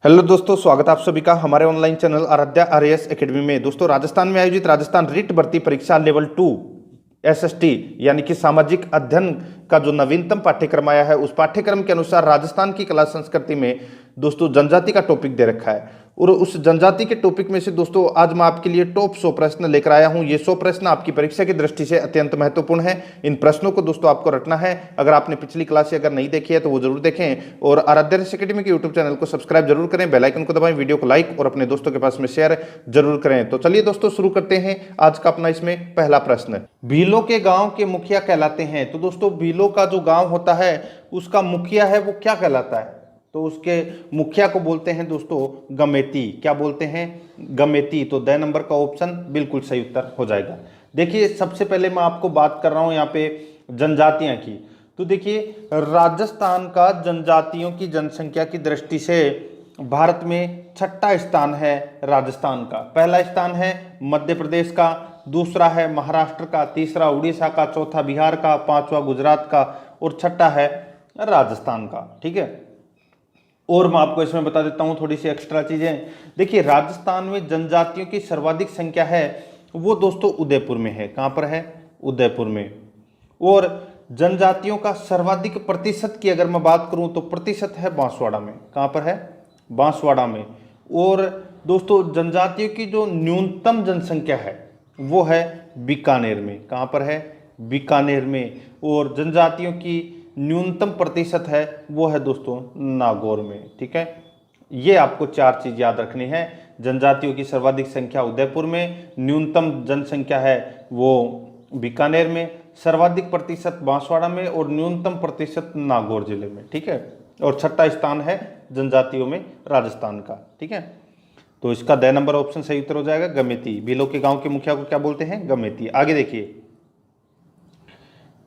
Hello दोस्तों, स्वागत है आप सभी का हमारे online channel Aaradhya RAS academy में। दोस्तों, राजस्थान में आयोजित राजस्थान रिट भर्ती परीक्षा लेवल 2 एसएसटी यानी कि सामाजिक अध्ययन का जो नवीनतम पाठ्यक्रम आया है, उस पाठ्यक्रम के अनुसार राजस्थान की कला संस्कृति में दोस्तों जनजाति का टॉपिक दे रखा है। और उस जनजाति के टॉपिक में से दोस्तों आज मैं आपके लिए टॉप 100 प्रश्न लेकर आया हूं। ये 100 प्रश्न आपकी परीक्षा की दृष्टि से अत्यंत महत्वपूर्ण है। इन प्रश्नों को दोस्तों आपको रटना है। अगर आपने पिछली क्लास अगर नहीं देखी है तो वो जरूर देखें और आराध्या एकेडमी के यूट्यूब चैनल को सब्सक्राइब जरूर करें, बेल आइकन को दबाएं, वीडियो को लाइक और अपने दोस्तों के पास में शेयर जरूर करें। तो चलिए दोस्तों शुरू करते हैं आज का अपना इसमें पहला प्रश्न। भीलों के गांव के मुखिया कहलाते हैं। तो दोस्तों भीलों का जो गांव होता है उसका मुखिया है वो क्या कहलाता है? तो उसके मुखिया को बोलते हैं दोस्तों गमेती। क्या बोलते हैं? गमेती। तो द नंबर का ऑप्शन बिल्कुल सही उत्तर हो जाएगा। देखिए सबसे पहले मैं आपको बात कर रहा हूं यहाँ पे जनजातियां की। तो देखिए राजस्थान का जनजातियों की जनसंख्या की दृष्टि से भारत में छठा स्थान है राजस्थान का। पहला स्थान है मध्य प्रदेश का, दूसरा है महाराष्ट्र का, तीसरा उड़ीसा का, चौथा बिहार का, पांचवा गुजरात का और छठा है राजस्थान का। ठीक है, और मैं आपको इसमें बता देता हूं थोड़ी सी एक्स्ट्रा चीजें। देखिए राजस्थान में जनजातियों की सर्वाधिक संख्या है वो दोस्तों उदयपुर में है। कहां पर है? उदयपुर में। और जनजातियों का सर्वाधिक प्रतिशत की अगर मैं बात करूं तो प्रतिशत है बांसवाड़ा में। कहां पर है? बांसवाड़ा में। और दोस्तों जनजातियों की जो न्यूनतम जनसंख्या है वो है बीकानेर में। कहां पर है? बीकानेर में। और जनजातियों की न्यूनतम प्रतिशत है वो है दोस्तों नागौर में। ठीक है, ये आपको चार चीज याद रखनी है। जनजातियों की सर्वाधिक संख्या उदयपुर में, न्यूनतम जनसंख्या है वो बीकानेर में, सर्वाधिक प्रतिशत बांसवाड़ा में और न्यूनतम प्रतिशत नागौर जिले में। ठीक है, और छठा स्थान है जनजातियों में राजस्थान का। ठीक है, तो इसका द नंबर ऑप्शन सही उत्तर हो जाएगा गमेती। भीलों के गांव के मुखिया को क्या बोलते हैं? गमेती। आगे देखिए,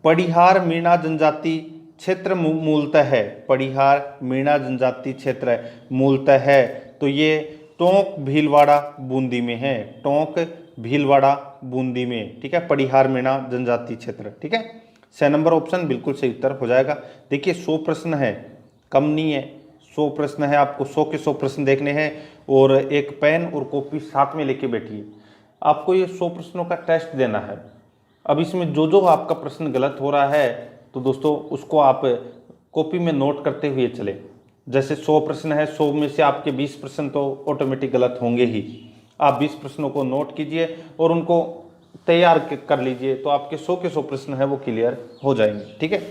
पड़िहार मीणा जनजाति क्षेत्र मूलतः है। पड़िहार मीणा जनजाति क्षेत्र मूलतः है तो ये टोंक भीलवाड़ा बूंदी में है। टोंक भीलवाड़ा बूंदी में। ठीक है, पड़िहार मीणा जनजाति क्षेत्र। ठीक है, 6 नंबर ऑप्शन बिल्कुल सही उत्तर हो जाएगा। देखिए 100 प्रश्न है, कम नहीं है। 100 प्रश्न है, आपको 100 के 100 प्रश्न देखने हैं और एक पेन और कॉपी साथ में लेके बैठिए। आपको ये 100 प्रश्नों का टेस्ट देना है। अब इसमें जो जो आपका प्रश्न गलत हो रहा है तो दोस्तों उसको आप कॉपी में नोट करते हुए चले। जैसे 100 प्रश्न है, 100 में से आपके 20 प्रश्न तो ऑटोमेटिक गलत होंगे ही। आप 20 प्रश्नों को नोट कीजिए और उनको तैयार कर लीजिए तो आपके 100 के 100 प्रश्न है वो क्लियर हो जाएंगे। ठीक है,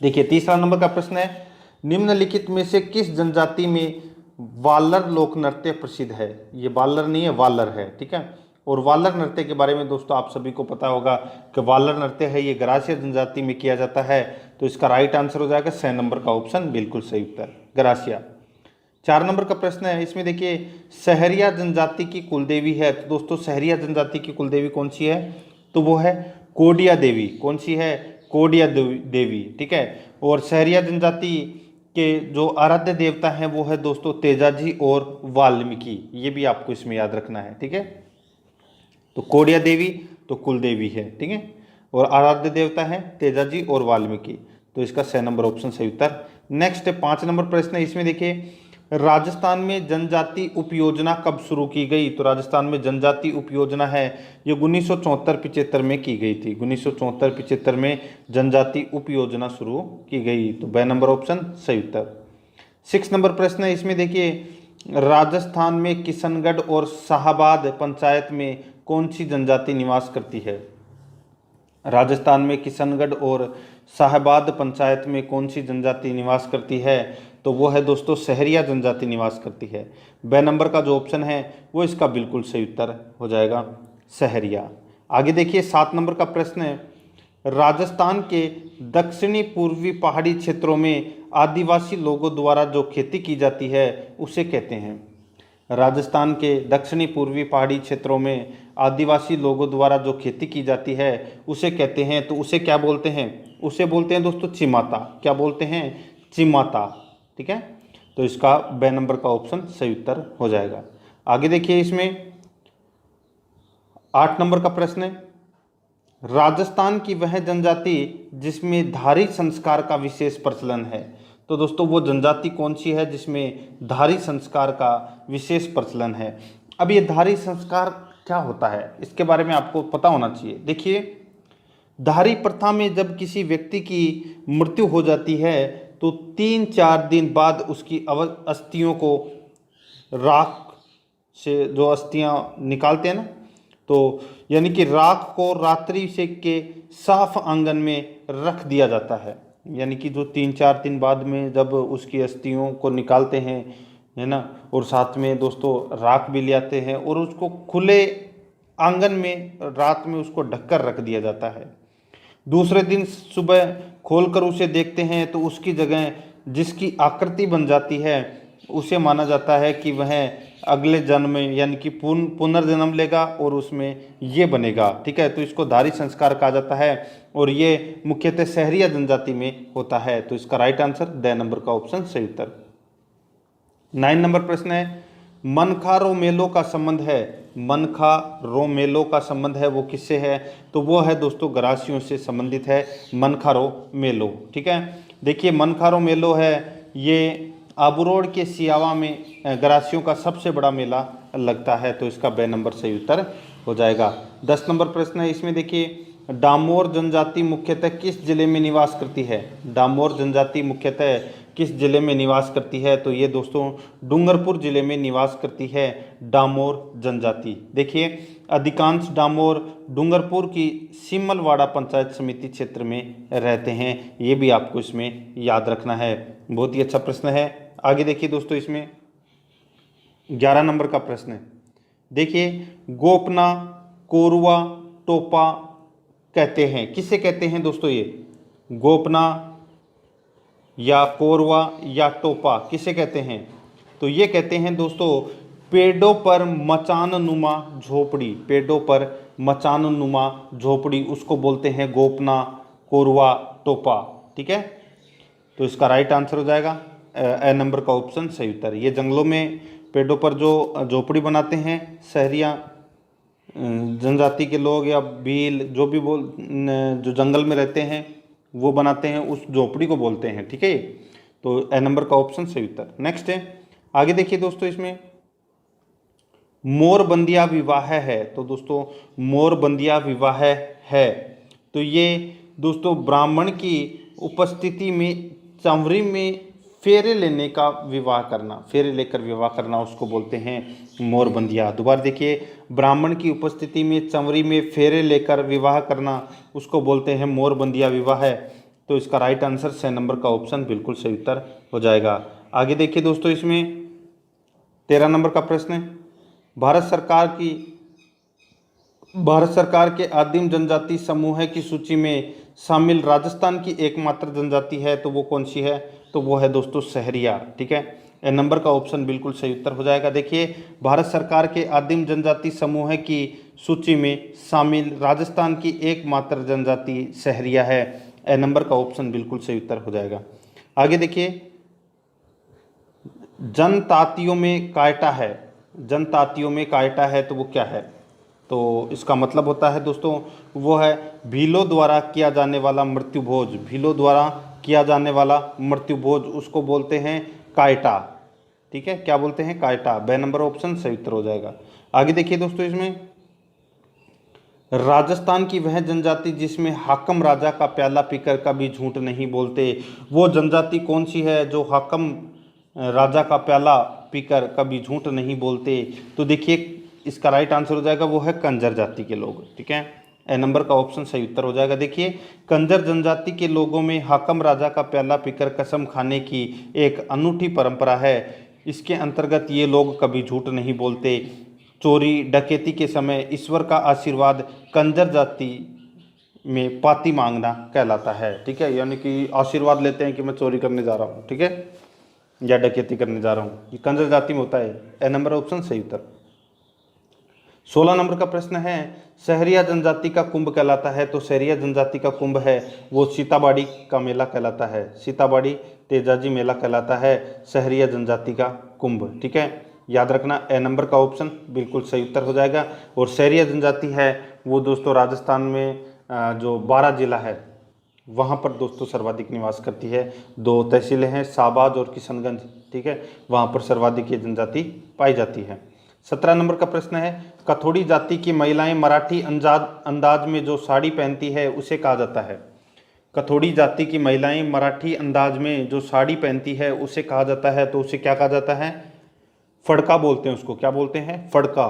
देखिए तीसरा नंबर का प्रश्न है, निम्नलिखित में से किस जनजाति में वालर लोक नृत्य प्रसिद्ध है? ये वालर नहीं है, वालर है। ठीक है, और वालर नृत्य के बारे में दोस्तों आप सभी को पता होगा कि वालर नृत्य है ये गरासिया जनजाति में किया जाता है। तो इसका राइट आंसर हो जाएगा 6 नंबर का ऑप्शन बिल्कुल सही उत्तर, गरासिया। 4 नंबर का प्रश्न है, इसमें देखिए सहरिया जनजाति की कुलदेवी है। तो दोस्तों सहरिया जनजाति की कुलदेवी कौन सी है? तो वो है कोडिया देवी। कौन सी है? कोडिया देवी। ठीक है, और सहरिया जनजाति के जो आराध्य देवता हैं वो है दोस्तों तेजाजी और वाल्मीकि। ये भी आपको इसमें याद रखना है। ठीक है, तो कोडिया देवी तो कुल देवी है। ठीक है, और आराध्य देवता है तेजाजी और वाल्मीकि। तो इसका 6 नंबर ऑप्शन सही उत्तर। नेक्स्ट 5 नंबर प्रश्न है, इसमें देखिए राजस्थान में जनजाति उपयोजना कब शुरू की गई? तो राजस्थान में जनजाति उपयोजना है ये 1974-75 में की गई थी। 1974-75 में जनजाति उपयोजना शुरू की गई। तो ब नंबर ऑप्शन सही उत्तर। 6 नंबर प्रश्न है, इसमें देखिए राजस्थान में किशनगढ़ और शाहबाद पंचायत में कौन सी जनजाति निवास करती है? राजस्थान में किशनगढ़ और शाहबाद पंचायत में कौन सी जनजाति निवास करती है? तो वो है दोस्तों सहरिया जनजाति निवास करती है। ब नंबर का जो ऑप्शन है वो इसका बिल्कुल सही उत्तर हो जाएगा, सहरिया। आगे देखिए 7 नंबर का प्रश्न है, राजस्थान के दक्षिणी पूर्वी पहाड़ी क्षेत्रों में आदिवासी लोगों द्वारा जो खेती की जाती है उसे कहते हैं? राजस्थान के दक्षिणी पूर्वी पहाड़ी क्षेत्रों में आदिवासी लोगों द्वारा जो खेती की जाती है उसे कहते हैं। तो उसे क्या बोलते हैं? उसे बोलते हैं दोस्तों चिमाता। क्या बोलते हैं? चिमाता। ठीक है, तो इसका ब नंबर का ऑप्शन सही उत्तर हो जाएगा। आगे देखिए इसमें 8 नंबर का प्रश्न है, राजस्थान की वह जनजाति जिसमें धारी संस्कार का विशेष प्रचलन है। तो दोस्तों वो जनजाति कौन सी है जिसमें धारी संस्कार का विशेष प्रचलन है। अब ये धारी संस्कार क्या होता है इसके बारे में आपको पता होना चाहिए। देखिए, धारी प्रथा में जब किसी व्यक्ति की मृत्यु हो जाती है तो 3-4 दिन बाद उसकी अस्थियों को राख से, जो अस्थियां निकालते हैं ना, तो यानी कि राख को रात्रि से के साफ आंगन में रख दिया जाता है। यानी कि जो 3-4 दिन बाद में जब उसकी अस्थियों को निकालते हैं, है ना, और साथ में दोस्तों राख भी ले आते हैं और उसको खुले आंगन में रात में उसको ढककर रख दिया जाता है। दूसरे दिन सुबह खोलकर उसे देखते हैं तो उसकी जगह जिसकी आकृति बन जाती है उसे माना जाता है कि वह अगले जन्म में यानी कि पुनर्जन्म लेगा और उसमें ये बनेगा। ठीक है, तो इसको धारी संस्कार कहा जाता है और ये मुख्यतः सहरिया जनजाति में होता है। तो इसका राइट आंसर ड नंबर का ऑप्शन सही उत्तर। 9 नंबर प्रश्न है, मनखा रो मेलो का संबंध है, मनखा रो मेलो का संबंध है वो किससे है? तो वो है दोस्तों गरासियों से संबंधित है मनखा रो मेलो। ठीक है, देखिए मनखा रो मेलो है ये आबूरोड के सियावा में गरासियों का सबसे बड़ा मेला लगता है। तो इसका ब नंबर सही उत्तर हो जाएगा। 10 नंबर प्रश्न है, इसमें देखिए डामोर जनजाति मुख्यतः किस जिले में निवास करती है? डामोर जनजाति मुख्यतः किस जिले में निवास करती है? तो ये दोस्तों डूंगरपुर जिले में निवास करती है डामोर जनजाति। देखिए अधिकांश डामोर डूंगरपुर की सिमलवाड़ा पंचायत समिति क्षेत्र में रहते हैं, ये भी आपको इसमें याद रखना है। बहुत ही अच्छा प्रश्न है। आगे देखिए दोस्तों, इसमें 11 नंबर का प्रश्न है। देखिए गोपना, कोरवा, टोपा कहते हैं, किसे कहते हैं दोस्तों? ये गोपना या कोरवा या टोपा किसे कहते हैं? तो ये कहते हैं दोस्तों पेड़ों पर मचान नुमा झोपड़ी, पेड़ों पर मचान नुमा झोपड़ी उसको बोलते हैं गोपना, कोरवा, टोपा। ठीक है, तो इसका राइट आंसर हो जाएगा ए नंबर का ऑप्शन सही उत्तर। ये जंगलों में पेड़ों पर जो झोपड़ी बनाते हैं सहरिया जनजाति के लोग या भील जो भी जो जंगल में रहते हैं वो बनाते हैं, उस झोपड़ी को बोलते हैं। ठीक है, तो ए नंबर का ऑप्शन सही उत्तर। नेक्स्ट है, आगे देखिए दोस्तों, इसमें मोरबंदिया विवाह है। तो दोस्तों मोरबंदिया विवाह है तो ये दोस्तों ब्राह्मण की उपस्थिति में चंवरी में फेरे लेने का विवाह करना, फेरे लेकर विवाह करना उसको बोलते हैं मोरबंदिया। दोबारा देखिए, ब्राह्मण की उपस्थिति में चंवरी में फेरे लेकर विवाह करना उसको बोलते हैं मोरबंदिया विवाह है। तो इसका राइट आंसर 6 नंबर का ऑप्शन बिल्कुल सही उत्तर हो जाएगा। आगे देखिए दोस्तों, इसमें 13 नंबर का प्रश्न है, भारत सरकार के आदिम जनजाति समूह की सूची में शामिल राजस्थान की एकमात्र जनजाति है तो वो कौन सी है? तो वो है दोस्तों सहरिया। ठीक है, ए नंबर का ऑप्शन बिल्कुल सही उत्तर हो जाएगा। देखिए भारत सरकार के आदिम जनजाति समूह की सूची में शामिल राजस्थान की एकमात्र जनजाति सहरिया है। ए नंबर का ऑप्शन बिल्कुल सही उत्तर हो जाएगा। आगे देखिए, जनतातियों में कायटा है, जनतातियों में कायटा है तो वो क्या है? तो इसका मतलब होता है दोस्तों वो है भीलों द्वारा किया जाने वाला मृत्युभोज, भीलों द्वारा किया जाने वाला मृत्युभोज उसको बोलते हैं कायटा। ठीक है, क्या बोलते हैं? कायटा। बे नंबर ऑप्शन सही उत्तर हो जाएगा। आगे देखिए दोस्तों, इसमें राजस्थान की वह जनजाति जिसमें हाकम राजा का प्याला पीकर कभी झूठ नहीं बोलते, वो जनजाति कौन सी है जो हाकम राजा का प्याला पीकर कभी झूठ नहीं बोलते? तो देखिए इसका राइट आंसर हो जाएगा वो है कंजर जाति के लोग। ठीक है, ए नंबर का ऑप्शन सही उत्तर हो जाएगा। देखिए कंजर जनजाति के लोगों में हाकम राजा का प्याला पीकर कसम खाने की एक अनूठी परंपरा है। इसके अंतर्गत ये लोग कभी झूठ नहीं बोलते। चोरी डकैती के समय ईश्वर का आशीर्वाद कंजर जाति में पाती मांगना कहलाता है। ठीक है, यानी कि आशीर्वाद लेते हैं कि मैं चोरी करने जा रहा हूँ, ठीक है, या डकैती करने जा रहा हूँ, ये कंजर जाति में होता है। ए नंबर ऑप्शन सही उत्तर। 16 नंबर का प्रश्न है, सहरिया जनजाति का कुंभ कहलाता है तो सहरिया जनजाति का कुंभ है वो सीताबाड़ी का मेला कहलाता है, सीताबाड़ी तेजाजी मेला कहलाता है सहरिया जनजाति का कुंभ। ठीक है, याद रखना ए नंबर का ऑप्शन बिल्कुल सही उत्तर हो जाएगा। और सहरिया जनजाति है वो दोस्तों राजस्थान में जो 12 जिला है, वहाँ पर दोस्तों सर्वाधिक निवास करती है। 2 तहसीलें हैं, शाहबाद और किशनगंज, ठीक है, वहाँ पर सर्वाधिक ये जनजाति पाई जाती है। 17 नंबर का प्रश्न है, कथोड़ी जाति की महिलाएं मराठी अंदाज में जो साड़ी पहनती है उसे कहा जाता है। कथोड़ी जाति की महिलाएं मराठी अंदाज में जो साड़ी पहनती है उसे कहा जाता है, तो उसे क्या कहा जाता है? फड़का बोलते हैं उसको। क्या बोलते हैं? फड़का।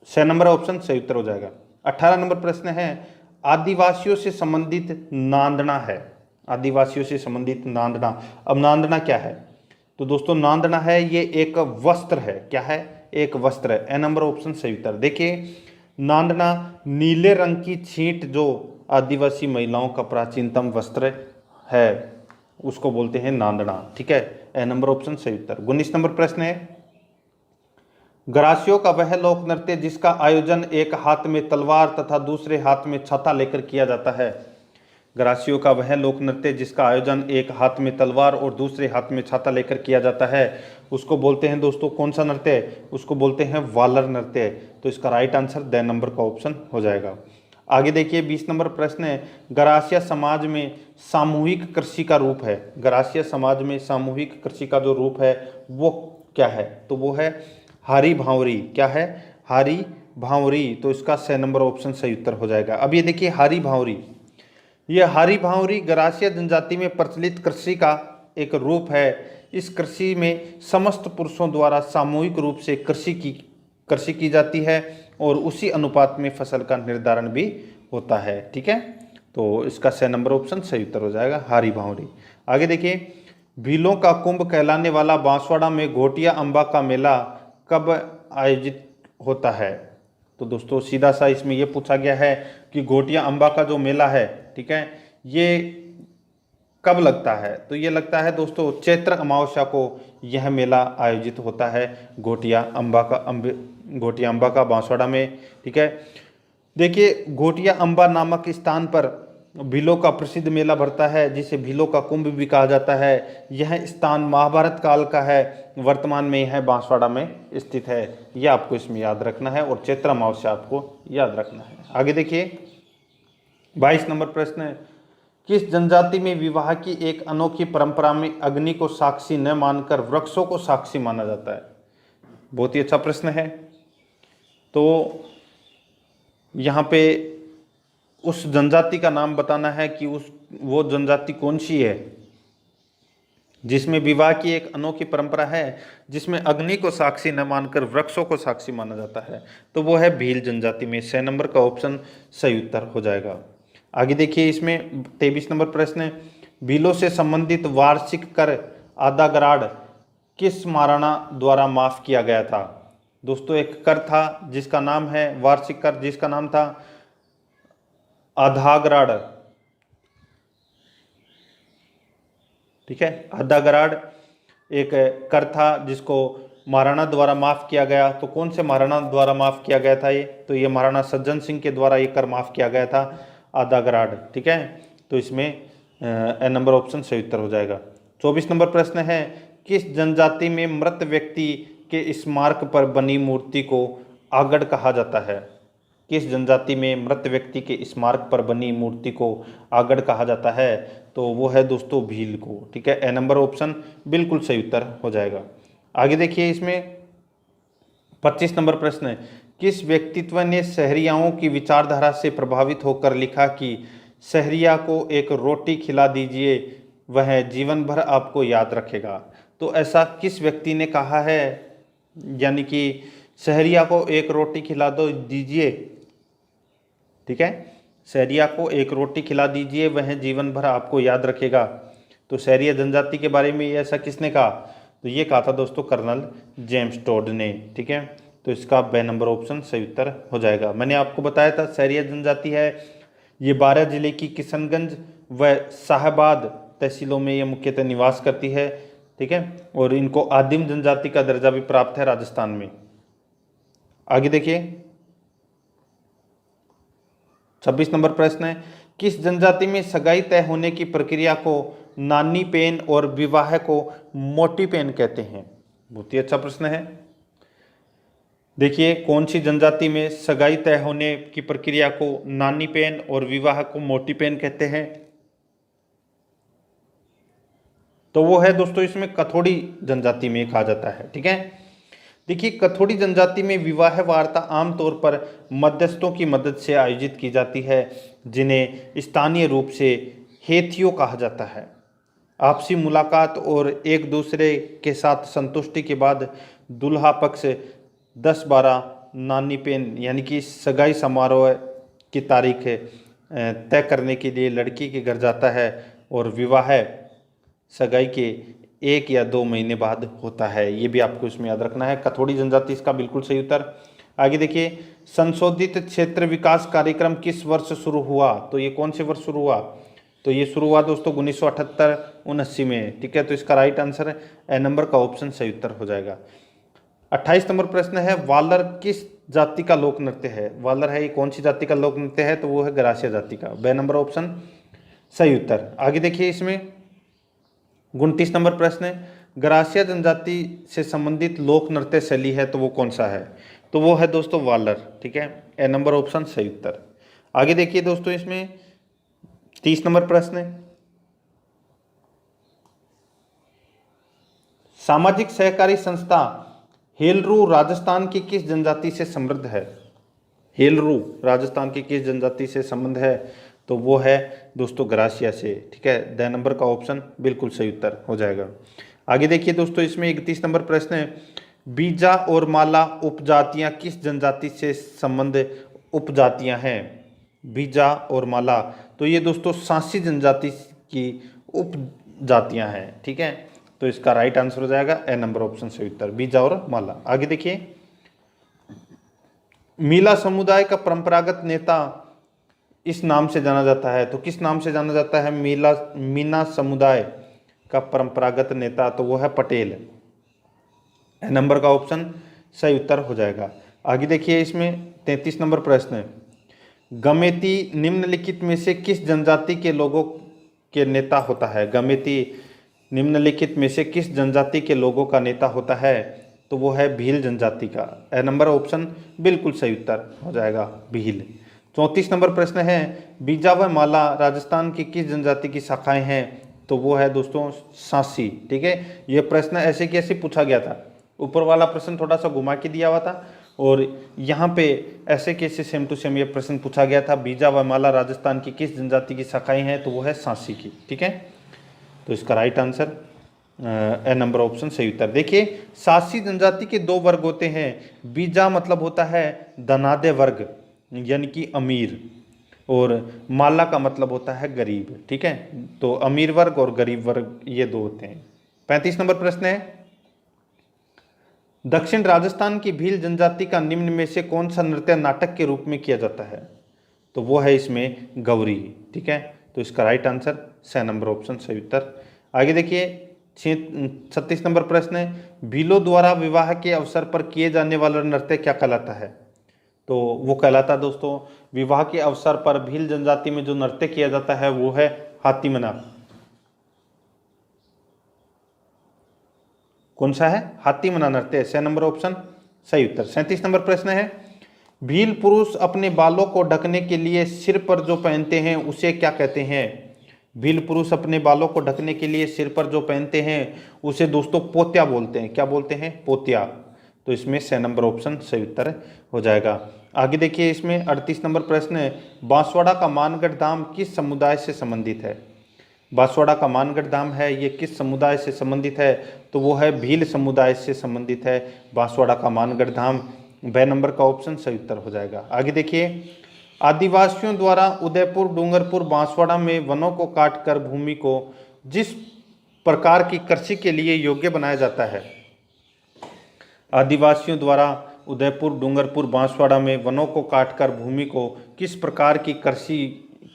6 नंबर ऑप्शन सही उत्तर हो जाएगा। 18 नंबर प्रश्न है, आदिवासियों से संबंधित नांदना है। आदिवासियों से संबंधित नांदना। अब नांदना क्या है? तो दोस्तों नांदना है ये एक वस्त्र है। क्या है? एक वस्त्र है। ए नंबर ऑप्शन सही उत्तर। देखिए नांदना नीले रंग की छींट जो आदिवासी महिलाओं का प्राचीनतम वस्त्र है उसको बोलते हैं नांदना, ठीक है। ए नंबर ऑप्शन सही उत्तर। 19 नंबर प्रश्न है, गरासियों का वह लोक नृत्य जिसका आयोजन एक हाथ में तलवार तथा दूसरे हाथ में छाता लेकर किया जाता है। गरासियों का वह लोक नृत्य जिसका आयोजन एक हाथ में तलवार और दूसरे हाथ में छाता लेकर किया जाता है उसको बोलते हैं दोस्तों कौन सा नृत्य? उसको बोलते हैं वालर नृत्य। तो इसका राइट आंसर द नंबर का ऑप्शन हो जाएगा। आगे देखिए 20 नंबर प्रश्न है, गरासिया समाज में सामूहिक कृषि का रूप है। गरासिया समाज में सामूहिक कृषि का जो रूप है वो क्या है? तो वो है हारी भांवरी। क्या है? हारी भांवरी। तो इसका 6 नंबर ऑप्शन सही उत्तर हो जाएगा। अब ये देखिए हारी भांवरी, ये हारी भांवरी गरासिया जनजाति में प्रचलित कृषि का एक रूप है। इस कृषि में समस्त पुरुषों द्वारा सामूहिक रूप से कृषि की जाती है और उसी अनुपात में फसल का निर्धारण भी होता है, ठीक है। तो इसका 6 नंबर ऑप्शन सही उत्तर हो जाएगा, हारी भांवरी। आगे देखिए, भीलों का कुंभ कहलाने वाला बांसवाड़ा में घोटिया अम्बा का मेला कब आयोजित होता है? तो दोस्तों सीधा सा इसमें यह पूछा गया है कि घोटिया अम्बा का जो मेला है, ठीक है, ये कब लगता है? तो ये लगता है दोस्तों चैत्र अमावस्या को यह मेला आयोजित होता है घोटिया अम्बा का बांसवाड़ा में, ठीक है। देखिए घोटिया अम्बा नामक स्थान पर भीलों का प्रसिद्ध मेला भरता है जिसे भीलों का कुंभ भी कहा जाता है। यह स्थान महाभारत काल का है, वर्तमान में यह बांसवाड़ा में स्थित है। यह आपको इसमें याद रखना है और चैत्र अमावस्या आपको याद रखना है। आगे देखिए 22 नंबर प्रश्न है, किस जनजाति में विवाह की एक अनोखी परंपरा में अग्नि को साक्षी न मानकर वृक्षों को साक्षी माना जाता है? बहुत ही अच्छा प्रश्न है। तो यहाँ पे उस जनजाति का नाम बताना है कि वो जनजाति कौन सी है जिसमें विवाह की एक अनोखी परंपरा है जिसमें अग्नि को साक्षी न मानकर वृक्षों को साक्षी माना जाता है। तो वो है भील जनजाति में। 6 नंबर का ऑप्शन सही उत्तर हो जाएगा। आगे देखिए इसमें 23 नंबर प्रश्न है, भीलों से संबंधित वार्षिक कर आधा गराड़ किस महाराणा द्वारा माफ किया गया था? दोस्तों एक कर था जिसका नाम है वार्षिक कर, जिसका नाम था आधा गराड़, ठीक है। आधा गराड़ एक कर था जिसको महाराणा द्वारा माफ किया गया। तो कौन से महाराणा द्वारा माफ किया गया था ये? तो ये महाराणा सज्जन सिंह के द्वारा ये कर माफ किया गया था, आधा गराड़, ठीक है। तो इसमें ए नंबर ऑप्शन सही उत्तर हो जाएगा। 24 नंबर प्रश्न है, किस जनजाति में मृत व्यक्ति के स्मारक पर बनी मूर्ति को आगड़ कहा जाता है? किस जनजाति में मृत व्यक्ति के स्मारक पर बनी मूर्ति को आगड़ कहा जाता है? तो वो है दोस्तों भील को, ठीक है। ए नंबर ऑप्शन बिल्कुल सही उत्तर हो जाएगा। आगे देखिए इसमें 25 नंबर प्रश्न है, किस व्यक्तित्व ने सहरियाओं की विचारधारा से प्रभावित होकर लिखा कि सहरिया को एक रोटी खिला दीजिए वह जीवन भर आपको याद रखेगा? तो ऐसा किस व्यक्ति ने कहा है, यानी कि सहरिया को एक रोटी खिला दीजिए, ठीक है, सहरिया को एक रोटी खिला दीजिए वह जीवन भर आपको याद रखेगा। तो सहरिया जनजाति के बारे में ऐसा किसने कहा? तो ये कहा था दोस्तों कर्नल जेम्स टोड ने, ठीक है। तो इसका बे नंबर ऑप्शन सही उत्तर हो जाएगा। मैंने आपको बताया था सहरिया जनजाति है, ये 12 जिले की किशनगंज व शाहबाद तहसीलों में ये मुख्यतः निवास करती है, ठीक है। और इनको आदिम जनजाति का दर्जा भी प्राप्त है राजस्थान में। आगे देखिए 26 नंबर प्रश्न है, किस जनजाति में सगाई तय होने की प्रक्रिया को नानी पेन और विवाह को मोटी पेन कहते हैं? बहुत ही अच्छा प्रश्न है। देखिए कौन सी जनजाति में सगाई तय होने की प्रक्रिया को नानी पेन और विवाह को मोटी पेन कहते हैं? तो वो है दोस्तों इसमें कथोड़ी जनजाति में कहा जाता है। ठीक है, देखिए कथोड़ी जनजाति में विवाह वार्ता आमतौर पर मध्यस्थों की मदद से आयोजित की जाती है, जिन्हें स्थानीय रूप से हेथियो कहा जाता है। आपसी मुलाकात और एक दूसरे के साथ संतुष्टि के बाद दूल्हा पक्ष 10-12 नानी पेन यानी कि सगाई समारोह की तारीख तय करने के लिए लड़की के घर जाता है और विवाह सगाई के 1 या 2 महीने बाद होता है। ये भी आपको इसमें याद रखना है। कथोड़ी जनजाति इसका बिल्कुल सही उत्तर। आगे देखिए, संशोधित क्षेत्र विकास कार्यक्रम किस वर्ष शुरू हुआ? तो ये कौन से वर्ष शुरू हुआ? तो ये शुरू हुआ दोस्तों 1978-79 में। ठीक है, तो इसका राइट आंसर ए नंबर का ऑप्शन सही उत्तर हो जाएगा। 28 नंबर प्रश्न है, वालर किस जाति का लोक नृत्य है? वालर है ये कौन सी जाति का लोक नृत्य है? तो वो है गरासिया जाति का। बे नंबर ऑप्शन सही उत्तर। आगे देखिए इसमें 29 नंबर प्रश्न है, गरासिया जनजाति से संबंधित लोक नृत्य शैली है तो वो कौन सा है? तो वो है दोस्तों वालर। ठीक है, ए नंबर ऑप्शन सही उत्तर। आगे देखिए दोस्तों इसमें 30 नंबर प्रश्न है, सामाजिक सहकारी संस्था हेलरू राजस्थान की किस जनजाति से समृद्ध है? हेलरू राजस्थान की किस जनजाति से संबंध है? तो वो है दोस्तों गरासिया से। ठीक है, द नंबर का ऑप्शन बिल्कुल सही उत्तर हो जाएगा। आगे देखिए दोस्तों इसमें 31 नंबर प्रश्न है, बीजा और माला उपजातियां किस जनजाति से संबंध उपजातियां हैं? बीजा और माला, तो ये दोस्तों सांसी जनजाति की उपजातियां हैं। ठीक है, तो इसका राइट आंसर हो जाएगा ए नंबर ऑप्शन सही उत्तर, बीजा और माला। आगे देखिए, मीला समुदाय का परंपरागत नेता इस नाम से जाना जाता है, तो किस नाम से जाना जाता है मीना समुदाय का परंपरागत नेता? तो वो है पटेल। ए नंबर का ऑप्शन सही उत्तर हो जाएगा। आगे देखिए इसमें 33 नंबर प्रश्न है, गमेती निम्नलिखित में से किस जनजाति के लोगों के नेता होता है? गमेती निम्नलिखित में से किस जनजाति के लोगों का नेता होता है? तो वो है भील जनजाति का। ए नंबर ऑप्शन बिल्कुल सही उत्तर हो जाएगा, भील। 34 नंबर प्रश्न है, बीजा व माला राजस्थान की किस जनजाति की शाखाएं हैं? तो वो है दोस्तों सांसी। ठीक है, ये प्रश्न ऐसे कि ऐसे पूछा गया था, ऊपर वाला प्रश्न थोड़ा सा घुमा के दिया हुआ था और यहाँ पे ऐसे कैसे सेम टू सेम ये प्रश्न पूछा गया था, बीजा व माला राजस्थान की किस जनजाति की शाखाएं हैं? तो वो है सांसी की। ठीक है, तो इसका right answer A number option सही उत्तर। देखिए सांसी जनजाति के 2 वर्ग होते हैं, बीजा मतलब होता है धनाढ्य वर्ग यानी कि अमीर, और माला का मतलब होता है गरीब। ठीक है, तो अमीर वर्ग और गरीब वर्ग ये 2 होते हैं। 35 नंबर प्रश्न है, दक्षिण राजस्थान की भील जनजाति का निम्न में से कौन सा नृत्य नाटक के रूप में किया जाता है? तो वो है इसमें गौरी। ठीक है, तो इसका राइट आंसर स नंबर ऑप्शन सही उत्तर। आगे देखिए 36 नंबर प्रश्न है, भीलों द्वारा विवाह के अवसर पर किए जाने वाला नृत्य क्या कहलाता है? तो वो कहलाता है दोस्तों, विवाह के अवसर पर भील जनजाति में जो नृत्य किया जाता है वो है हाथीमना। कौन सा है? हाथीमना नृत्य। स नंबर ऑप्शन सही उत्तर। 37 नंबर प्रश्न है, भील पुरुष अपने बालों को ढकने के लिए सिर पर जो पहनते हैं उसे क्या कहते हैं? भील पुरुष अपने बालों को ढकने के लिए सिर पर जो पहनते हैं उसे दोस्तों पोत्या बोलते हैं। क्या बोलते हैं? पोत्या। तो इसमें स नंबर ऑप्शन सही उत्तर हो जाएगा। आगे देखिए इसमें 38 नंबर प्रश्न है, बांसवाड़ा का मानगढ़ धाम किस समुदाय से संबंधित है? बांसवाड़ा का मानगढ़ धाम है ये किस समुदाय से संबंधित है? तो वो है भील समुदाय से संबंधित है बांसवाड़ा का मानगढ़ धाम। ब नंबर का ऑप्शन सही उत्तर हो जाएगा। आगे देखिए, आदिवासियों द्वारा उदयपुर, डूंगरपुर, बांसवाड़ा में वनों को काटकर भूमि को जिस प्रकार की कृषि के लिए योग्य बनाया जाता है, आदिवासियों द्वारा उदयपुर, डूंगरपुर, बांसवाड़ा में वनों को काटकर भूमि को किस प्रकार की कृषि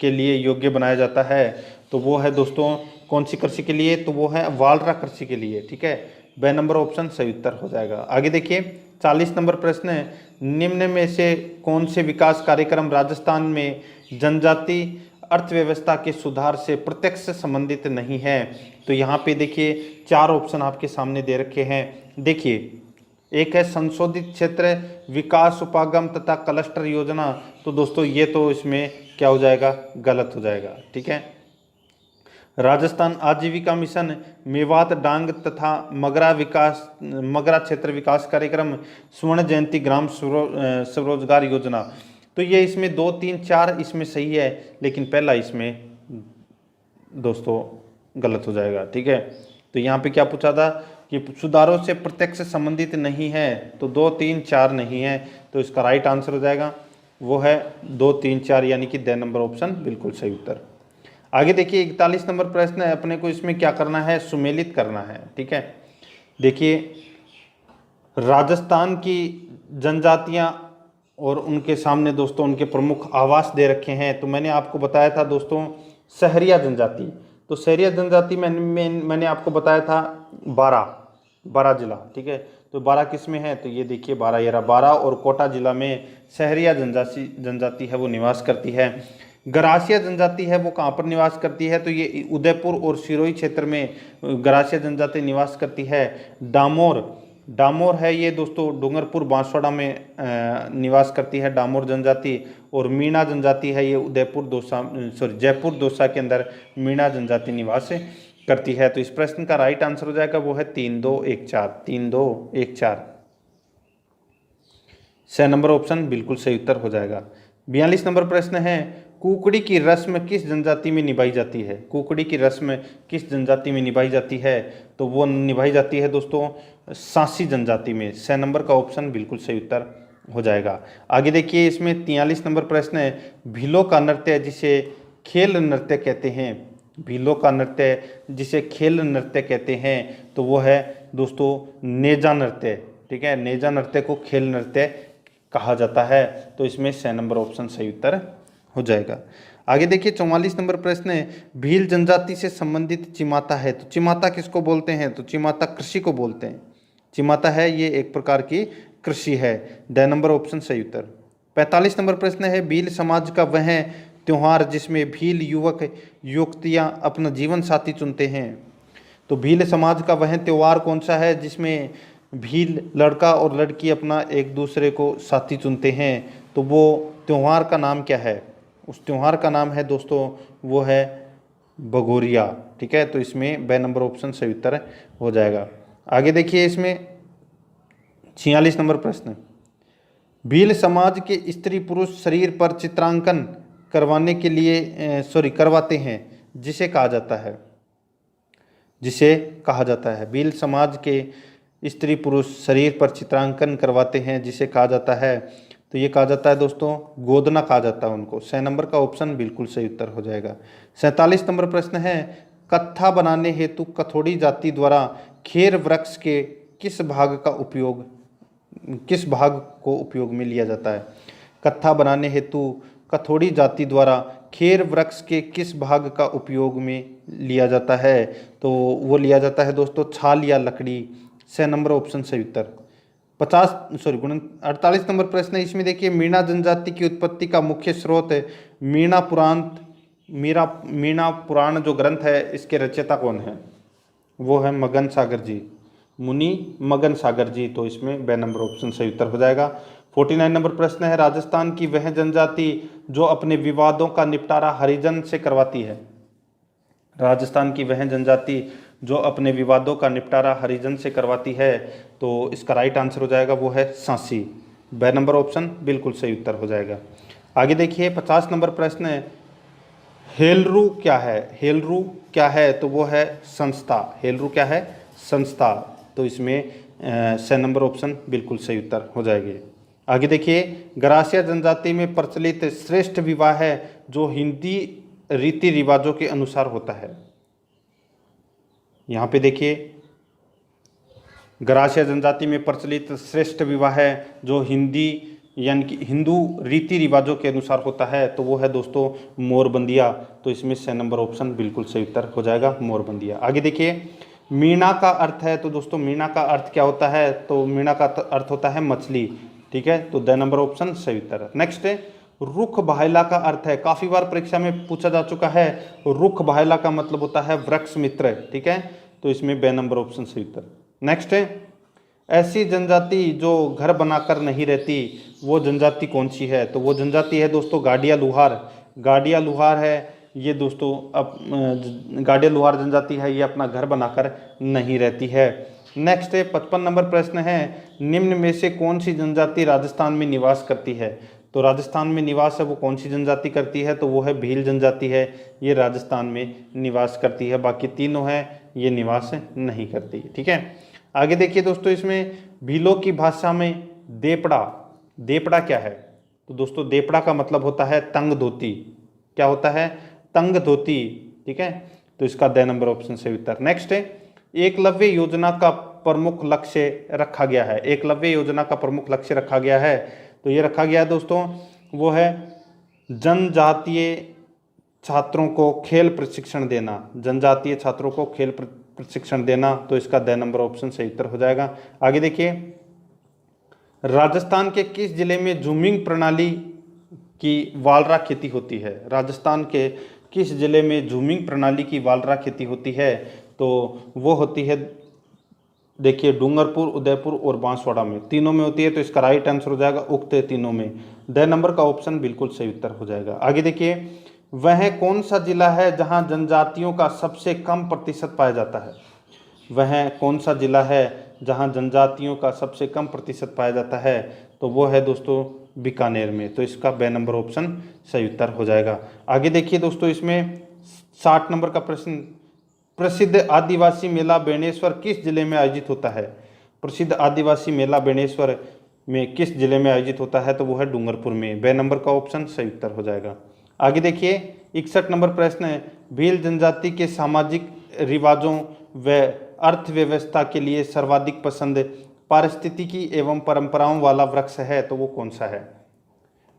के लिए योग्य बनाया जाता है? तो वो है दोस्तों कौन सी कृषि के लिए? तो वो है वालरा कृषि के लिए। ठीक है, ब नंबर ऑप्शन सही उत्तर हो जाएगा। आगे देखिए 40 नंबर प्रश्न है, निम्न में से कौन से विकास कार्यक्रम राजस्थान में जनजाति अर्थव्यवस्था के सुधार से प्रत्यक्ष संबंधित नहीं है? तो यहाँ पे देखिए 4 ऑप्शन आपके सामने दे रखे हैं। देखिए एक है संशोधित क्षेत्र विकास उपागम तथा क्लस्टर योजना। तो दोस्तों ये तो इसमें क्या हो जाएगा, गलत हो जाएगा। ठीक है। राजस्थान आजीविका मिशन, मेवात डांग तथा मगरा क्षेत्र विकास कार्यक्रम, स्वर्ण जयंती ग्राम स्वरोजगार योजना। तो ये इसमें 2, 3, 4 इसमें सही है, लेकिन पहला इसमें दोस्तों गलत हो जाएगा। ठीक है। तो यहाँ पे क्या पूछा था कि सुधारों से प्रत्यक्ष संबंधित नहीं है, तो 2, 3, 4 नहीं है। तो इसका राइट आंसर हो जाएगा वो है 2, 3, 4, यानी कि द नंबर ऑप्शन बिल्कुल सही उत्तर। आगे देखिए 41 नंबर प्रश्न है। अपने को इसमें क्या करना है, सुमेलित करना है। ठीक है। देखिए राजस्थान की जनजातियां और उनके सामने दोस्तों उनके प्रमुख आवास दे रखे हैं। तो मैंने आपको बताया था दोस्तों सहरिया जनजाति। तो सहरिया जनजाति मैंने आपको बताया था 12 जिला। ठीक है। तो 12 किस में है, तो ये देखिए 12 और कोटा जिला में सहरिया जनजाति है वो निवास करती है। गरासिया जनजाति है वो कहाँ पर निवास करती है, तो ये उदयपुर और सिरोही क्षेत्र में गरासिया जनजाति निवास करती है। डामोर है ये दोस्तों डूंगरपुर बांसवाड़ा में निवास करती है डामोर जनजाति। और मीणा जनजाति है ये जयपुर दौसा के अंदर मीणा जनजाति निवास करती है। तो इस प्रश्न का राइट आंसर हो जाएगा वो है 3, 2, 1, 4। 3, 2, 1, 4 6 नंबर ऑप्शन बिल्कुल सही उत्तर हो जाएगा। 42 नंबर प्रश्न है, कुकड़ी की रस्म किस जनजाति में निभाई जाती है। कुकड़ी की रस्म किस जनजाति में निभाई जाती है, तो वो निभाई जाती है दोस्तों सांसी जनजाति में। 6 नंबर का ऑप्शन बिल्कुल सही उत्तर हो जाएगा। आगे देखिए इसमें 43 नंबर प्रश्न है, भीलों का नृत्य जिसे खेल नृत्य कहते हैं। भीलों का नृत्य जिसे खेल नृत्य कहते हैं, तो वो है दोस्तों नेजा नृत्य। ठीक है। नेजा नृत्य को खेल नृत्य कहा जाता है। तो इसमें 6 नंबर ऑप्शन सही उत्तर हो जाएगा। आगे देखिए 44 नंबर प्रश्न है, भील जनजाति से संबंधित चिमाता है। तो चिमाता किसको बोलते हैं, तो चिमाता कृषि को बोलते हैं। चिमाता है ये एक प्रकार की कृषि है। ड नंबर ऑप्शन सही उत्तर। 45 नंबर प्रश्न है, भील समाज का वह त्योहार जिसमें भील युवक युवतियाँ अपना जीवन साथी चुनते हैं। तो भील समाज का वह त्योहार कौन सा है जिसमें भील लड़का और लड़की अपना एक दूसरे को साथी चुनते हैं, तो वो त्योहार का नाम क्या है। उस त्योहार का नाम है दोस्तों वो है भगोरिया। ठीक है। तो इसमें ब नंबर ऑप्शन सही उत्तर हो जाएगा। आगे देखिए इसमें 46 नंबर प्रश्न, भील समाज के स्त्री पुरुष शरीर पर चित्रांकन करवाने के लिए करवाते हैं जिसे कहा जाता है। भील समाज के स्त्री पुरुष शरीर पर चित्रांकन करवाते हैं जिसे कहा जाता है, तो ये कहा जाता है दोस्तों गोदना कहा जाता है उनको। 6 नंबर का ऑप्शन बिल्कुल सही उत्तर हो जाएगा। 47 नंबर प्रश्न है, कत्था बनाने हेतु कथोड़ी जाति द्वारा खेर वृक्ष के किस भाग को उपयोग में लिया जाता है। कत्था बनाने हेतु कथोड़ी जाति द्वारा खेर वृक्ष के किस भाग का उपयोग में लिया जाता है, तो वो लिया जाता है दोस्तों छाल या लकड़ी। 6 नंबर ऑप्शन सही उत्तर। 48 नंबर प्रश्न है, इसमें देखिए मीणा जनजाति की उत्पत्ति का मुख्य स्रोत है मीणा पुराण जो ग्रंथ है इसके रचयिता कौन है, वो है मगन सागर जी, मुनि मगन सागर जी। तो इसमें ब नंबर ऑप्शन सही उत्तर हो जाएगा। 49 नंबर प्रश्न है, राजस्थान की वह जनजाति जो अपने विवादों का निपटारा हरिजन से करवाती है। राजस्थान की वह जनजाति जो अपने विवादों का निपटारा हरिजन से करवाती है, तो इसका राइट आंसर हो जाएगा वो है सांसी। ब नंबर ऑप्शन बिल्कुल सही उत्तर हो जाएगा। आगे देखिए 50 नंबर प्रश्न है, हेलरू क्या है। हेलरू क्या है, तो वो है संस्था। हेलरू क्या है, संस्था। तो इसमें 6 नंबर ऑप्शन बिल्कुल सही उत्तर हो जाएगी। आगे देखिए गरासिया जनजाति में प्रचलित श्रेष्ठ विवाह है जो हिंदी रीति रिवाजों के अनुसार होता है। यहाँ पे देखिए गरासिया जनजाति में प्रचलित श्रेष्ठ विवाह है जो हिंदी यानी कि हिंदू रीति रिवाजों के अनुसार होता है, तो वो है दोस्तों मोरबंदिया। तो इसमें 6 नंबर ऑप्शन बिल्कुल सही उत्तर हो जाएगा मोरबंदिया। आगे देखिए मीणा का अर्थ है, तो दोस्तों मीणा का अर्थ क्या होता है, तो मीणा का अर्थ होता है मछली। ठीक है। तो द नंबर ऑप्शन सही उत्तर। नेक्स्ट है रुख बहायला का अर्थ है, काफी बार परीक्षा में पूछा जा चुका है। रुख बहायला का मतलब होता है वृक्ष मित्र। ठीक है। तो इसमें ब नंबर ऑप्शन सही उत्तर। नेक्स्ट है ऐसी जनजाति जो घर बनाकर नहीं रहती वो जनजाति कौन सी है? तो वो जनजाति है दोस्तों गाडिया लुहार। गाडिया लुहार है ये दोस्तों। गाडिया लुहार जनजाति है, ये अपना घर बनाकर नहीं रहती है। नेक्स्ट है 55 नंबर प्रश्न है, निम्न में से कौन सी जनजाति राजस्थान में निवास करती है? तो राजस्थान में निवास है वो कौन सी जनजाति करती है? तो वो है भील जनजाति है, ये राजस्थान में निवास करती है। बाकी तीनों है ये निवास नहीं करती। ठीक है, आगे देखिए दोस्तों, इसमें भीलों की भाषा में देपड़ा, देपड़ा क्या है? तो दोस्तों देपड़ा का मतलब होता है तंग धोती। क्या होता है? तंग धोती। ठीक है, तो इसका द नंबर ऑप्शन सही उत्तर। नेक्स्ट है एकलव्य योजना का प्रमुख लक्ष्य रखा गया है। एकलव्य योजना का प्रमुख लक्ष्य रखा गया है, तो ये रखा गया है दोस्तों, वो है जनजातीय छात्रों को खेल प्रशिक्षण देना। जनजातीय छात्रों को खेल प्रशिक्षण देना, तो इसका द नंबर ऑप्शन सही उत्तर हो जाएगा। आगे देखिए, राजस्थान के किस जिले में जूमिंग प्रणाली की वालरा खेती होती है? राजस्थान के किस जिले में जूमिंग प्रणाली की वालरा खेती होती है? तो वो होती है, देखिए डूंगरपुर, उदयपुर और बांसवाड़ा में, तीनों में होती है। तो इसका राइट आंसर हो जाएगा उक्त तीनों में। द नंबर का ऑप्शन बिल्कुल सही उत्तर हो जाएगा। आगे देखिए, वह कौन सा जिला है जहां जनजातियों का सबसे कम प्रतिशत पाया जाता है? वह कौन सा जिला है जहां जनजातियों का सबसे कम प्रतिशत पाया जाता है? तो वो है दोस्तों बीकानेर में। तो इसका ब नंबर ऑप्शन सही उत्तर हो जाएगा। आगे देखिए दोस्तों, इसमें 60 नंबर का प्रश्न, प्रसिद्ध आदिवासी मेला बेणेश्वर किस जिले में आयोजित होता है? प्रसिद्ध आदिवासी मेला बेणेश्वर में किस जिले में आयोजित होता है? तो वो है डूंगरपुर में। ब नंबर का ऑप्शन सही उत्तर हो जाएगा। आगे देखिए 61 नंबर प्रश्न है, भील जनजाति के सामाजिक रिवाजों व अर्थव्यवस्था के लिए सर्वाधिक पसंद पारिस्थितिकी एवं परंपराओं वाला वृक्ष है? तो वो कौन सा है?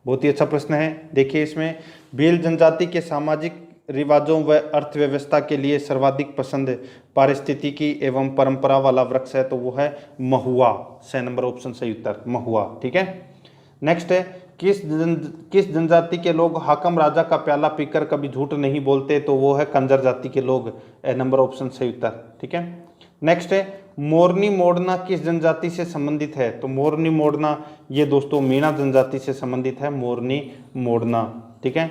बहुत ही अच्छा प्रश्न है। देखिए इसमें भील जनजाति के सामाजिक रिवाजों व अर्थव्यवस्था के लिए सर्वाधिक पसंद पारिस्थितिकी एवं परंपरा वाला वृक्ष है, तो वो है महुआ। स नंबर ऑप्शन सही उत्तर महुआ। ठीक है, नेक्स्ट है किस जनजाति के लोग हाकम राजा का प्याला पीकर कभी झूठ नहीं बोलते? तो वो है कंजर जाति के लोग। ए नंबर ऑप्शन सही उत्तर। ठीक है, नेक्स्ट है मोरनी मोड़ना किस जनजाति से संबंधित है? तो मोरनी मोड़ना ये दोस्तों मीणा जनजाति से संबंधित है, मोरनी मोड़ना। ठीक है,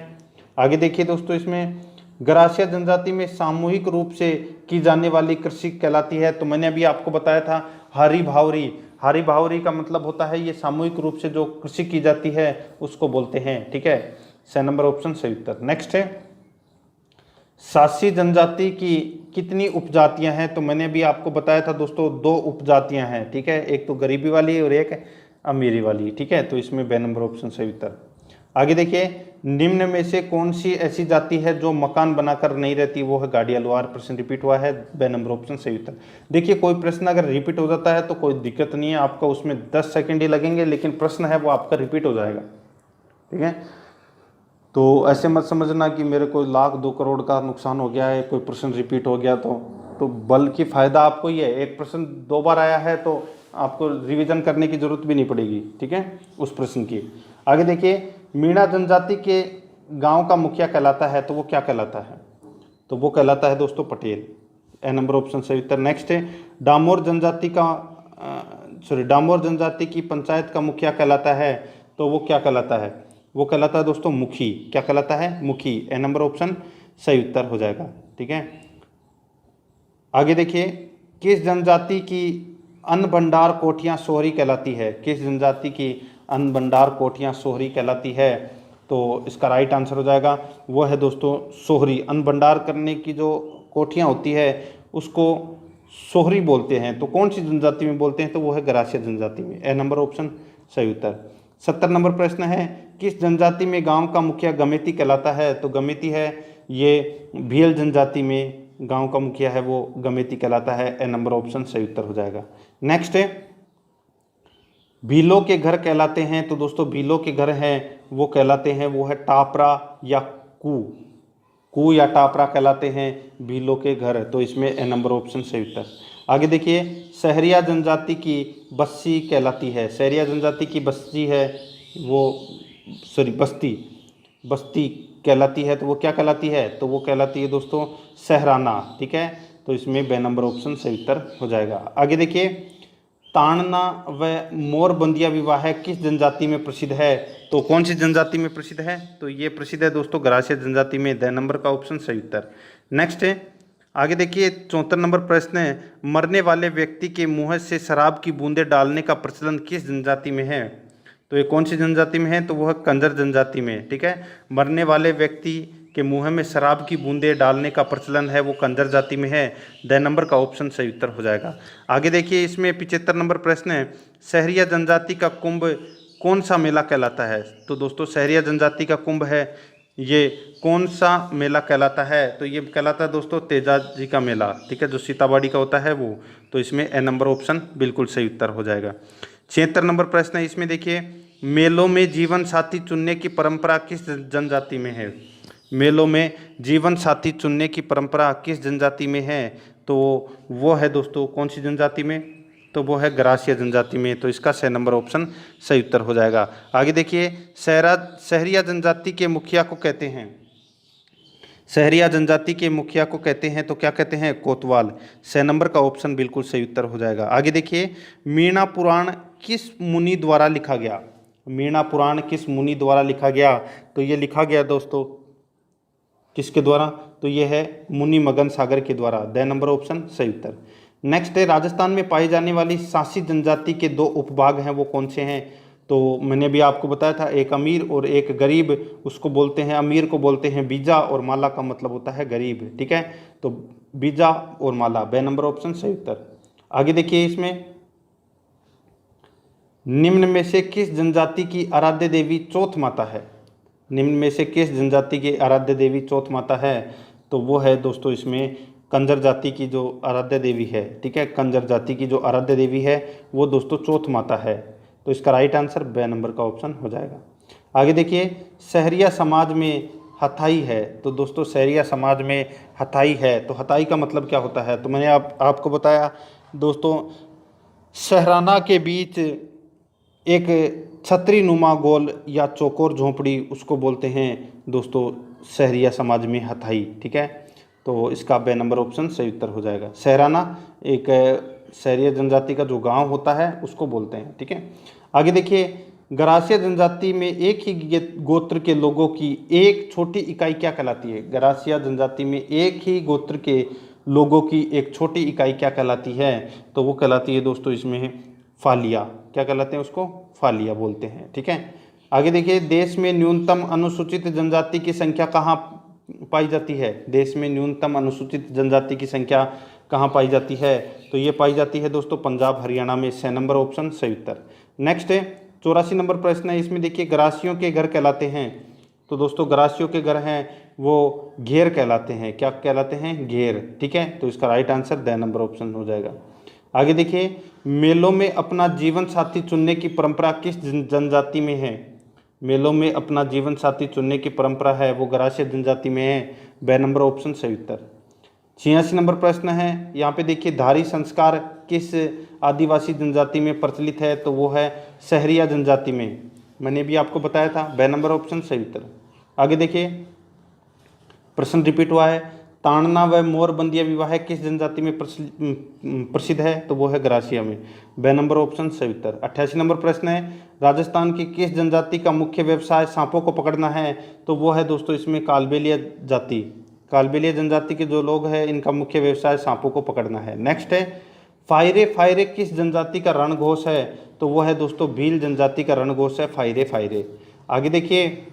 आगे देखिए दोस्तों, इसमें गरासिया जनजाति में सामूहिक रूप से की जाने वाली कृषि कहलाती है? तो मैंने अभी आपको बताया था हरी भावरी। हरी भावरी का मतलब होता है ये सामूहिक रूप से जो कृषि की जाती है उसको बोलते हैं। ठीक है, स नंबर ऑप्शन सही उत्तर। नेक्स्ट है सासी जनजाति की कितनी उपजातियां हैं? तो मैंने भी आपको बताया था दोस्तों 2 उपजातियां हैं। ठीक है, एक तो गरीबी वाली और एक अमीरी वाली। ठीक है, तो इसमें ब नंबर ऑप्शन सही उत्तर। आगे देखिए, निम्न में से कौन सी ऐसी जाति है जो मकान बनाकर नहीं रहती? वो है गाडिया लुहार। प्रश्न रिपीट हुआ है, ब नंबर ऑप्शन सही उत्तर। देखिए कोई प्रश्न अगर रिपीट हो जाता है तो कोई दिक्कत नहीं है, आपका उसमें 10 सेकंड ही लगेंगे, लेकिन प्रश्न है वो आपका रिपीट हो जाएगा। ठीक है, तो ऐसे मत समझना कि मेरे को 1 लाख 2 करोड़ का नुकसान हो गया है, कोई प्रश्न रिपीट हो गया तो बल्कि फ़ायदा आपको ही है। एक प्रश्न 2 बार आया है तो आपको रिवीजन करने की जरूरत भी नहीं पड़ेगी। ठीक है, उस प्रश्न की। आगे देखिए, मीणा जनजाति के गांव का मुखिया कहलाता है? तो वो क्या कहलाता है? तो वो कहलाता है दोस्तों पटेल। ए नंबर ऑप्शन सही उत्तर। नेक्स्ट है डामोर जनजाति की पंचायत का मुखिया कहलाता है? तो वो क्या कहलाता है? वो कहलाता है दोस्तों मुखी। क्या कहलाता है? मुखी। ए नंबर ऑप्शन सही उत्तर हो जाएगा। ठीक है, आगे देखिए, किस जनजाति की अन्न भंडार कोठियाँ सोहरी कहलाती है? किस जनजाति की अन्न भंडार कोठियाँ सोहरी कहलाती है? तो इसका राइट आंसर हो जाएगा वो है दोस्तों सोहरी। अन्न भंडार करने की जो कोठियाँ होती है उसको सोहरी बोलते हैं। तो कौन सी जनजाति में बोलते हैं? तो वो है गरासिया जनजाति में। ए नंबर ऑप्शन सही उत्तर। 70 नंबर प्रश्न है, किस जनजाति में गांव का मुखिया गमेती कहलाता है? तो गमेती है ये भील जनजाति में गांव का मुखिया है वो गमेती कहलाता है। ए नंबर ऑप्शन सही उत्तर हो जाएगा। नेक्स्ट है भीलों के घर कहलाते हैं? तो दोस्तों भीलों के घर हैं वो कहलाते हैं, वो है टापरा या कू या टापरा कहलाते हैं भीलों के घर। तो इसमें ए नंबर ऑप्शन सही उत्तर। आगे देखिए, सहरिया जनजाति की बस्ती कहलाती है? सहरिया जनजाति की बस्ती है वो बस्ती कहलाती है, तो वो क्या कहलाती है? तो वो कहलाती है दोस्तों सहराना। ठीक है, तो इसमें ब नंबर ऑप्शन सही उत्तर हो जाएगा। आगे देखिए, ताड़ना व मोरबंदिया विवाह किस जनजाति में प्रसिद्ध है? तो कौन सी जनजाति में प्रसिद्ध है? तो ये प्रसिद्ध है दोस्तों गरासिया जनजाति में। 2 नंबर का ऑप्शन सही उत्तर। नेक्स्ट है, आगे देखिए 74 नंबर प्रश्न है, मरने वाले व्यक्ति के मुंह से शराब की बूंदें डालने का प्रचलन किस जनजाति में है? तो ये कौन सी जनजाति में है? तो वह कंजर जनजाति में। ठीक है, मरने वाले व्यक्ति के मुंह में शराब की बूंदें डालने का प्रचलन है वो कंजर जाति में है। 2 नंबर का ऑप्शन सही उत्तर हो जाएगा। आगे देखिए इसमें 75 नंबर प्रश्न है, सहरिया जनजाति का कुंभ कौन सा मेला कहलाता है? तो दोस्तों सहरिया जनजाति का कुंभ है ये कौन सा मेला कहलाता है? तो ये कहलाता है दोस्तों तेजाजी का मेला। ठीक है, जो सीताबाड़ी का होता है वो। तो इसमें ए नंबर ऑप्शन बिल्कुल सही उत्तर हो जाएगा। 76 नंबर प्रश्न है, इसमें देखिए मेलों में जीवन साथी चुनने की परंपरा किस जनजाति में है? मेलों में जीवन साथी चुनने की परंपरा किस जनजाति में है? तो वो है दोस्तों कौन सी जनजाति में? तो वो है गरासिया जनजाति में। तो इसका 6 नंबर ऑप्शन सही उत्तर हो जाएगा। आगे देखिए सहरिया जनजाति के मुखिया को कहते हैं, सहरिया जनजाति के मुखिया को कहते हैं तो क्या कहते हैं? कोतवाल। 6 नंबर का ऑप्शन बिल्कुल सही उत्तर हो जाएगा। आगे देखिए मीणा पुराण किस मुनि द्वारा लिखा गया? मीणा पुराण किस मुनि द्वारा लिखा गया? तो ये लिखा गया दोस्तों किसके द्वारा? तो ये है मुनि मगन सागर के द्वारा। 2 नंबर ऑप्शन सही उत्तर। नेक्स्ट है, राजस्थान में पाई जाने वाली सांसी जनजाति के 2 उपभाग हैं वो कौन से हैं? तो मैंने अभी आपको बताया था, एक अमीर और एक गरीब। उसको बोलते हैं, अमीर को बोलते हैं बीजा और माला का मतलब होता है गरीब। ठीक है, तो बीजा और माला। 2 नंबर ऑप्शन सही उत्तर। आगे देखिए इसमें निम्न में से किस जनजाति की आराध्य देवी चौथ माता है? निम्न में से किस जनजाति की आराध्य देवी चौथ माता है? तो वो है दोस्तों इसमें कंजर जाति की जो आराध्य देवी है। ठीक है, कंजर जाति की जो आराध्य देवी है वो दोस्तों चौथ माता है। तो इसका राइट आंसर 2 नंबर का ऑप्शन हो जाएगा। आगे देखिए सहरिया समाज में हथाई है। तो दोस्तों सहरिया समाज में हथाई है तो हथाई का मतलब क्या होता है? तो मैंने आपको बताया दोस्तों, सहराना के बीच एक छतरी नुमा गोल या चौकोर झोंपड़ी उसको बोलते हैं दोस्तों सहरिया समाज में हथाई। ठीक है, तो इसका 2 नंबर ऑप्शन सही उत्तर हो जाएगा। सहराना एक सहरिया जनजाति का जो गांव होता है उसको बोलते हैं। ठीक है, आगे देखिए गरासिया जनजाति में एक ही गोत्र के लोगों की एक छोटी इकाई क्या कहलाती है? गरासिया जनजाति में एक ही गोत्र के लोगों की एक छोटी इकाई क्या कहलाती है? तो वो कहलाती है दोस्तों इसमें फालिया। क्या कहलाते हैं उसको? फालिया बोलते हैं। ठीक है, आगे देखिए देश में न्यूनतम अनुसूचित जनजाति की संख्या कहाँ पाई जाती है? देश में न्यूनतम अनुसूचित जनजाति की संख्या कहाँ पाई जाती है? तो ये पाई जाती है दोस्तों पंजाब हरियाणा में। 6 नंबर ऑप्शन सही उत्तर। नेक्स्ट है 84 नंबर प्रश्न है, इसमें देखिए गरासियों के घर कहलाते हैं। तो दोस्तों गरासियों के घर हैं वो घेर कहलाते हैं। क्या कहलाते हैं? घेर। ठीक है, तो इसका राइट आंसर 2 नंबर ऑप्शन हो जाएगा। आगे देखिए मेलों में अपना जीवन साथी चुनने की परंपरा किस जनजाति में है? मेलों में अपना जीवन साथी चुनने की परंपरा है वो गरासिया जनजाति में है। 2 नंबर ऑप्शन सही उत्तर। 86 नंबर प्रश्न है, यहाँ पे देखिए धारी संस्कार किस आदिवासी जनजाति में प्रचलित है? तो वो है सहरिया जनजाति में। मैंने भी आपको बताया था। 2 नंबर ऑप्शन सही उत्तर। आगे देखिए प्रश्न रिपीट हुआ है, ताड़ना व मोरबंदिया विवाह किस जनजाति में प्रसिद्ध है? तो वो है गरासिया में। 2 नंबर ऑप्शन सही उत्तर। 88 नंबर प्रश्न है, राजस्थान की किस जनजाति का मुख्य व्यवसाय सांपों को पकड़ना है? तो वो है दोस्तों इसमें कालबेलिया जाति। कालबेलिया जनजाति के जो लोग हैं इनका मुख्य व्यवसाय सांपों को पकड़ना है। नेक्स्ट है फायरे फायरे किस जनजाति का रणघोष है? तो वो है दोस्तों भील जनजाति का रणघोष है फायरे फायरे। आगे देखिए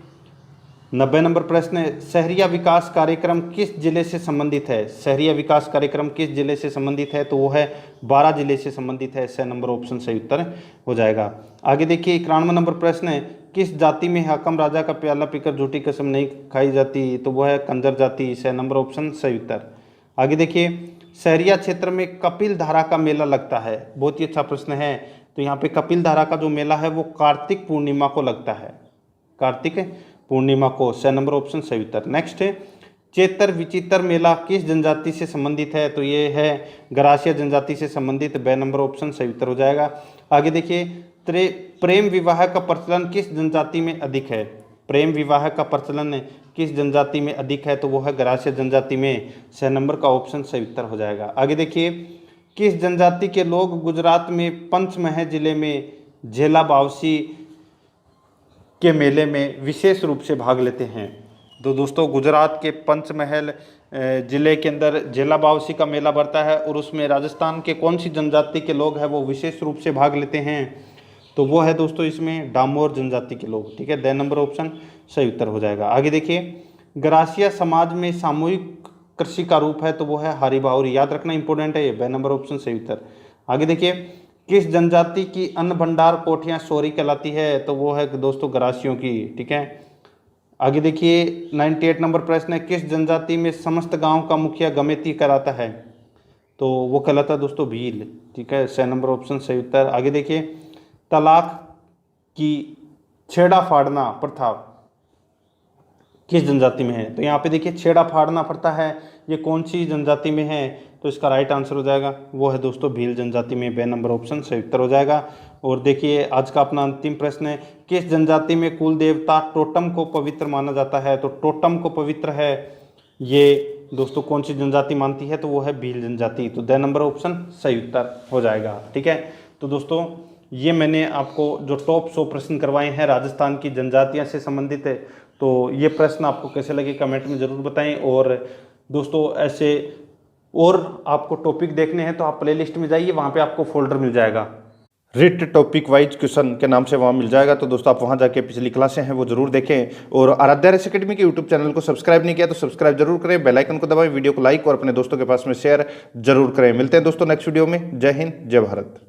90 नंबर प्रश्न है, सहरिया विकास कार्यक्रम किस जिले से संबंधित है? सहरिया विकास कार्यक्रम किस जिले से संबंधित है? तो वो है 12 जिले से संबंधित है। 6 नंबर ऑप्शन सही उत्तर हो जाएगा। आगे देखिए 91 नंबर प्रश्न है, किस जाति में हाकम राजा का प्याला पीकर झूठी कसम नहीं खाई जाती? तो वो है कंजर जाति। 6 नंबर ऑप्शन सही उत्तर। आगे देखिए सहरिया क्षेत्र में कपिल धारा का मेला लगता है। बहुत ही अच्छा प्रश्न है। तो यहाँ पे कपिल धारा का जो मेला है वो कार्तिक पूर्णिमा को लगता है। कार्तिक पूर्णिमा को। 6 नंबर ऑप्शन सही उत्तर। नेक्स्ट है चेतर विचित्र मेला किस जनजाति से संबंधित है? तो ये है गरासिया जनजाति से संबंधित। 2 नंबर ऑप्शन सही उत्तर हो जाएगा। आगे देखिए प्रेम विवाह का प्रचलन किस जनजाति में अधिक है? प्रेम विवाह का प्रचलन किस जनजाति में अधिक है? तो वो है गरासिया जनजाति में। 6 नंबर का ऑप्शन सही उत्तर हो जाएगा। आगे देखिए किस जनजाति के लोग गुजरात में पंचमहल जिले में झेला बावसी के मेले में विशेष रूप से भाग लेते हैं? तो दोस्तों गुजरात के पंचमहल ज़िले के अंदर झेला बावसी का मेला बढ़ता है और उसमें राजस्थान के कौन सी जनजाति के लोग हैं वो विशेष रूप से भाग लेते हैं? तो वो है दोस्तों इसमें डामोर जनजाति के लोग। ठीक है, 2 नंबर ऑप्शन सही उत्तर हो जाएगा। आगे देखिए, गरासिया समाज में सामूहिक कृषि का रूप है तो वो है हारी बाहुरी। याद रखना इंपॉर्टेंट है ये, 2 नंबर ऑप्शन सही उत्तर। आगे देखिए, किस जनजाति की अन्न भंडार कोठियाँ सोरी कहलाती है? तो वो है दोस्तों गरासियों की। ठीक है, आगे देखिए 98 नंबर प्रश्न है, किस जनजाति में समस्त गांव का मुखिया गमेती कहलाता है? तो वो कहलाता है दोस्तों भील। ठीक है, 6 नंबर ऑप्शन सही उत्तर। आगे देखिए, तलाक की छेड़ा फाड़ना प्रथा किस जनजाति में है? तो यहाँ पे देखिए छेड़ा फाड़ना प्रथा है, ये कौन सी जनजाति में है? तो इसका राइट आंसर हो जाएगा वो है दोस्तों भील जनजाति में, 2 नंबर ऑप्शन सही उत्तर हो जाएगा। और देखिए आज का अपना अंतिम प्रश्न है, किस जनजाति में कुल देवता टोटम को पवित्र माना जाता है? तो टोटम को पवित्र है ये दोस्तों कौन सी जनजाति मानती है? तो वो है भील जनजाति। तो 2 नंबर ऑप्शन सही उत्तर हो जाएगा। ठीक है, तो दोस्तों ये मैंने आपको जो टॉप 100 प्रश्न करवाए हैं राजस्थान की जनजातियां से संबंधित है, तो ये प्रश्न आपको कैसे लगे कमेंट में ज़रूर बताएं। और दोस्तों ऐसे और आपको टॉपिक देखने हैं तो आप प्लेलिस्ट में जाइए, वहाँ पे आपको फोल्डर मिल जाएगा रिट टॉपिक वाइज क्वेश्चन के नाम से, वहाँ मिल जाएगा। तो दोस्तों आप वहाँ जाके पिछली क्लासें हैं वो जरूर देखें। और आराध्या रेस एकेडमी के यूट्यूब चैनल को सब्सक्राइब नहीं किया तो सब्सक्राइब जरूर करें, बेल आइकन को दबाएं, वीडियो को लाइक और अपने दोस्तों के पास में शेयर जरूर करें। मिलते हैं दोस्तों नेक्स्ट वीडियो में। जय हिंद, जय भारत।